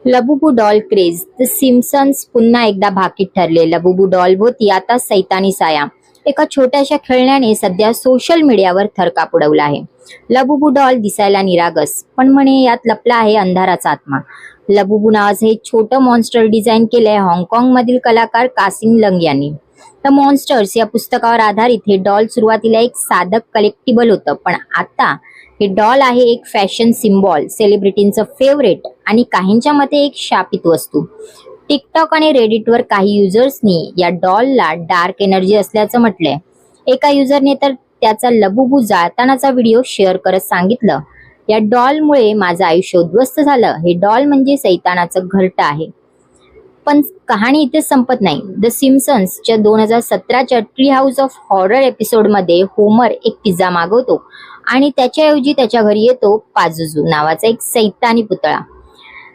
लबुबू doll craze the Simpson's पुन्हा एकदा भाकीत ठरले. लबुबू डॉल भोवती आता सैतानी साया. एका छोट्याशा खेळण्याने सध्या सोशल मीडियावर थरकाप उडवला आहे. लबुबू डॉल दिसायला निरागस, पण म्हणे यात लपला आहे अंधाराचा आत्मा. लबुबू नावाचं हे छोटं मॉन्स्टर डिझाईन केलंय हाँगकाँग मधील कलाकार कासिंग लंग यांनी. द मॉन्स्टर्स या पुस्तकावर आधारित हे डॉल सुरुवातीला एक साधं कलेक्टिबल होतं, पण आता हे डॉल आहे एक फॅशन सिम्बॉल, सेलिब्रिटींचं फेवरेट आणि काहींच्या मते एक शापित वस्तू. टिकटॉक आणि रेडिटवर काही युजर्सनी या डॉलला डार्क एनर्जी असल्याचं म्हटलंय. एका युजरने तर त्याचा लबुबू जाळतानाचा व्हिडिओ शेअर करत सांगितलं, या डॉलमुळे माझं आयुष्य उद्ध्वस्त झालं. हे डॉल म्हणजे सैतानाचं घरटं आहे. पण कहाणी इथेच संपत नाही. द सिम्पसन्सच्या 2017च्या ट्री हाऊस ऑफ हॉरर एपिसोडमध्ये होमर एक पिझ्झा मागवतो आणि त्याच्याऐवजी त्याच्या घरी येतो पाझुझू नावाचा एक सैतानी पुतळा.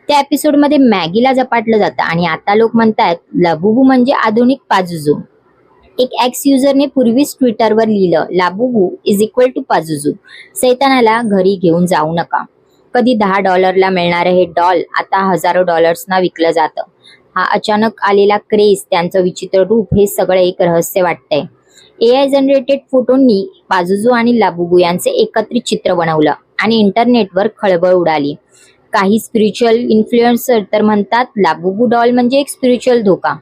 त्या एपिसोडमध्ये मॅगीला झपाटलं जातं आणि आता लोक म्हणतायत लबुबू म्हणजे आधुनिक पाझुझू. एक एक्स युजरने पूर्वीच ट्विटरवर लिहिलं, लाबुबू इज इक्वल टू पाझुझू. सैतानाला घरी घेऊन जाऊ नका. कधी $10 मिळणारं हे डॉल आता हजारो डॉलर्सना विकलं जातं. हा अचानक आलेला क्रेज, त्यांचं विचित्र रूप, हे सगळं एक रहस्य वाटतंय. AI जनरेटेड फोटोंनी पाझुझू आणि लाबुबू यांचे एकत्रित चित्र बनवलं आणि इंटरनेटवर खळबळ उडाली. काही स्पिरिच्युअल इन्फ्लुएन्सर तर म्हणतात लाबुबू डॉल म्हणजे एक स्पिरिच्युअल धोका.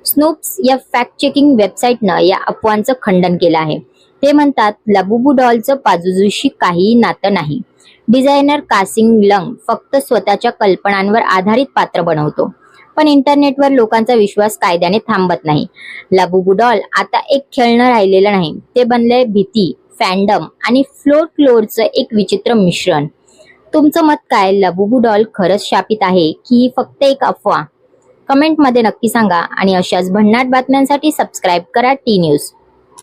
स्नूप्स या फॅक्ट चेकिंग वेबसाईटनं या अफवांचं खंडन केलं आहे. ते म्हणतात लबुबू डॉलचं पाझुझूशी काहीही नातं नाही. डिझायनर कासिंग लंग फक्त स्वतःच्या कल्पनांवर आधारित पात्र बनवतो. पण इंटरनेटवर लोकांचा विश्वास कायद्याने थांबत नाही. लबुबू डॉल आता एक खेळणं राहिलेलं नाही, ते बनलंय भीती, फॅन्डम आणि फ्लोरचं एक विचित्र मिश्रण. तुमचं मत काय? लबुबू डॉल खरंच शापित आहे की ही फक्त एक अफवा? कमेंटमध्ये नक्की सांगा आणि अशाच भन्नाट बातम्यांसाठी सबस्क्राईब करा टी न्यूज.